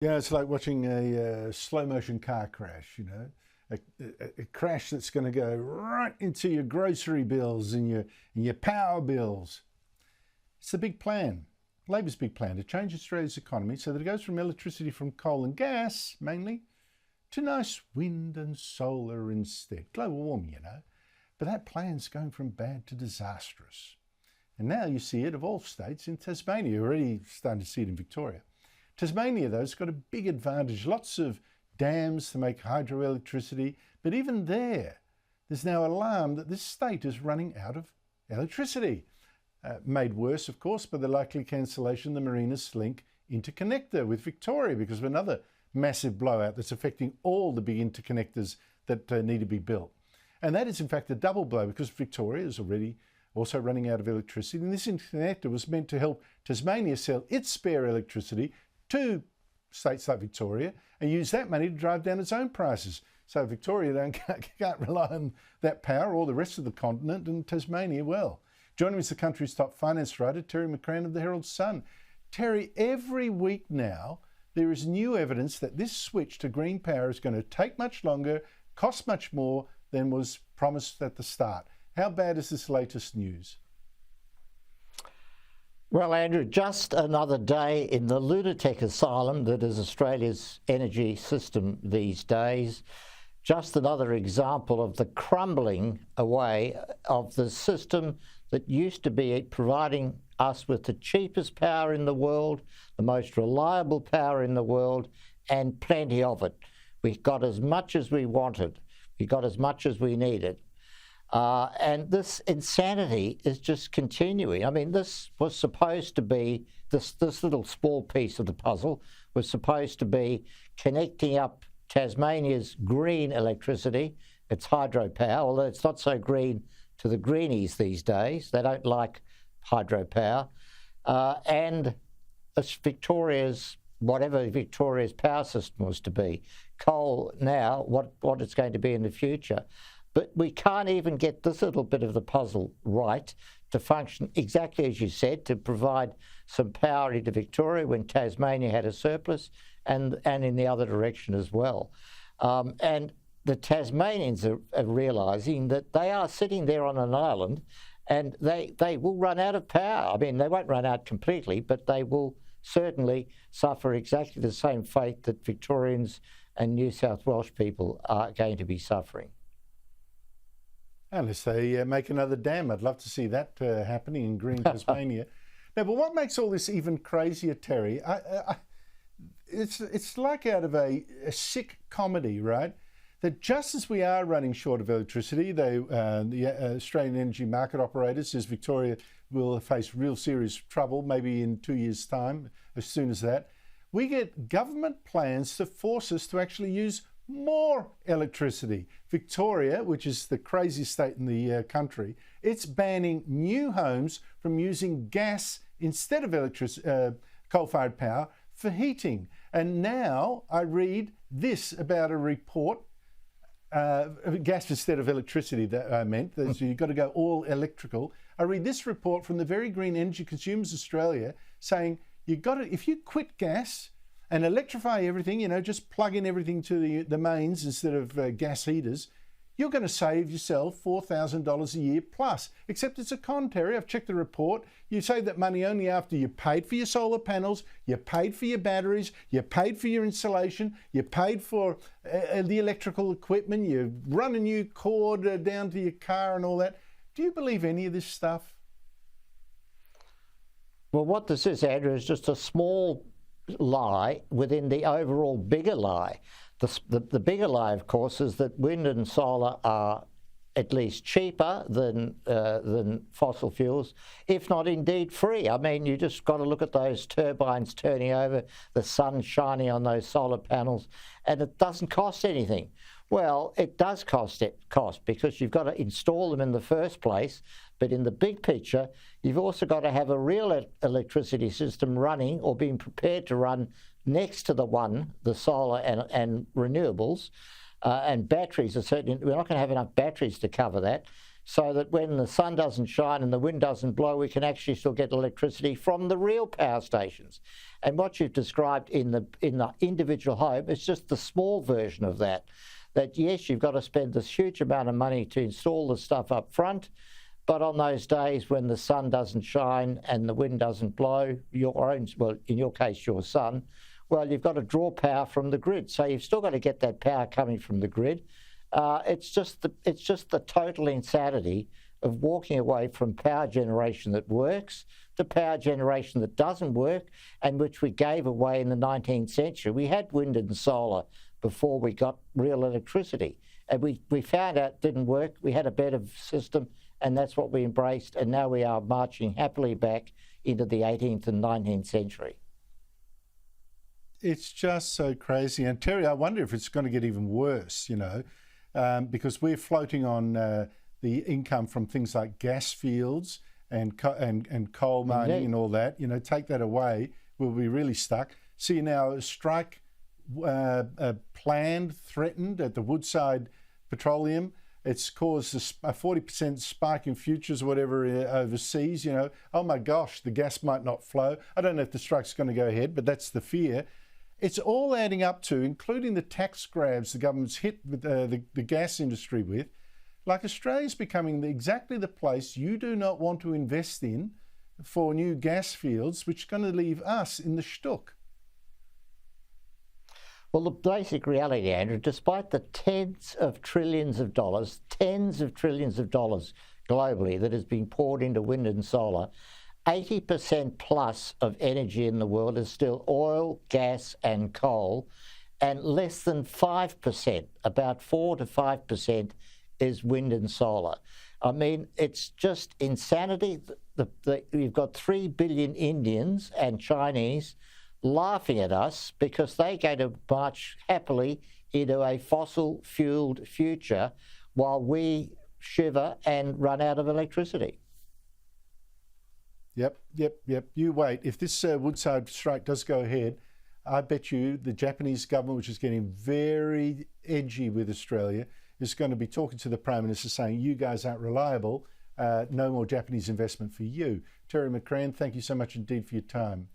Yeah, it's like watching a slow motion car crash, a crash that's going to go right into your grocery bills and your power bills. It's the big plan, Labor's big plan to change Australia's economy so that it goes from electricity from coal and gas, mainly, to nice wind and solar instead. Global warming, But that plan's going from bad to disastrous. And now you see it, of all states, in Tasmania. You're already starting to see it in Victoria. Tasmania, though, has got a big advantage. Lots of dams to make hydroelectricity. But even there's now alarm that this state is running out of electricity. Made worse, of course, by the likely cancellation of the Marinas Link interconnector with Victoria because of another massive blowout that's affecting all the big interconnectors that need to be built. And that is, in fact, a double blow because Victoria is already also running out of electricity. And this interconnector was meant to help Tasmania sell its spare electricity to states like Victoria and use that money to drive down its own prices. So Victoria can't rely on that power or the rest of the continent, and Tasmania well. Joining me is the country's top finance writer, Terry McCrann of the Herald Sun. Terry, every week now, there is new evidence that this switch to green power is going to take much longer, cost much more than was promised at the start. How bad is this latest news? Well, Andrew, just another day in the lunatic asylum that is Australia's energy system these days. Just another example of the crumbling away of the system that used to be providing us with the cheapest power in the world, the most reliable power in the world, and plenty of it. We got as much as we wanted. We got as much as we needed. And this insanity is just continuing. I mean, this was supposed to be, this little small piece of the puzzle was supposed to be connecting up Tasmania's green electricity, its hydropower, although it's not so green to the greenies these days. They don't like hydropower. And Victoria's, whatever Victoria's power system was to be. Coal now, what it's going to be in the future. But we can't even get this little bit of the puzzle right to function exactly as you said, to provide some power into Victoria when Tasmania had a surplus, and in the other direction as well. And the Tasmanians are realising that they are sitting there on an island and they will run out of power. I mean, they won't run out completely, but they will certainly suffer exactly the same fate that Victorians and New South Welsh people are going to be suffering. Unless they make another dam. I'd love to see that happening in green Tasmania. Now, but what makes all this even crazier, Terry, it's like out of a sick comedy, right? That just as we are running short of electricity, the Australian Energy Market Operator says Victoria will face real serious trouble, maybe in 2 years' time, as soon as that. We get government plans to force us to actually use more electricity. Victoria, which is the craziest state in the country, it's banning new homes from using gas instead of coal-fired power for heating. And now I read this about a report, gas instead of electricity that I meant, so you've got to go all electrical. I read this report from the Very Green Energy Consumers Australia saying if you quit gas and electrify everything, just plug in everything to the mains instead of gas heaters, you're going to save yourself $4,000 a year plus. Except it's a con, Terry. I've checked the report. You save that money only after you paid for your solar panels, you paid for your batteries, you paid for your insulation, you paid for the electrical equipment, you run a new cord down to your car and all that. Do you believe any of this stuff? Well, what this is, Andrew, is just a small lie within the overall bigger lie. The bigger lie, of course, is that wind and solar are at least cheaper than fossil fuels, if not indeed free. I mean, you just got to look at those turbines turning over, the sun shining on those solar panels, and it doesn't cost anything. Well, it does cost because you've got to install them in the first place. But in the big picture, you've also got to have a real electricity system running or being prepared to run next to the solar and renewables. And batteries are certainly, we're not going to have enough batteries to cover that. so that when the sun doesn't shine and the wind doesn't blow, we can actually still get electricity from the real power stations. And what you've described in the individual home is just the small version of that. That yes, you've got to spend this huge amount of money to install the stuff up front, but on those days when the sun doesn't shine and the wind doesn't blow, well, in your case, your sun, well, you've got to draw power from the grid. So you've still got to get that power coming from the grid. It's just the total insanity of walking away from power generation that works to power generation that doesn't work, and which we gave away in the 19th century. We had wind and solar before we got real electricity, and we found out it didn't work. We had a better system, and that's what we embraced, and now we are marching happily back into the 18th and 19th century. It's just so crazy. And Terry, I wonder if it's going to get even worse, you know, because we're floating on the income from things like gas fields and coal mining. Indeed. And all that. You know, take that away, we'll be really stuck. See now, a strike planned, threatened at the Woodside Petroleum. It's caused a 40% spike in futures, whatever, overseas. You know, oh my gosh, the gas might not flow. I don't know if the strike's going to go ahead, but that's the fear. It's all adding up to, including the tax grabs the government's hit with the gas industry with, like Australia's becoming exactly the place you do not want to invest in for new gas fields, which are going to leave us in the shtuck. Well, the basic reality, Andrew, despite the tens of trillions of dollars globally that has been poured into wind and solar, 80% plus of energy in the world is still oil, gas and coal, and less than 5%, about 4 to 5%, is wind and solar. I mean, it's just insanity. You've got 3 billion Indians and Chinese laughing at us because they're going to march happily into a fossil-fueled future while we shiver and run out of electricity. Yep. You wait. If this Woodside strike does go ahead, I bet you the Japanese government, which is getting very edgy with Australia, is going to be talking to the Prime Minister saying, you guys aren't reliable, no more Japanese investment for you. Terry McCrann, thank you so much indeed for your time.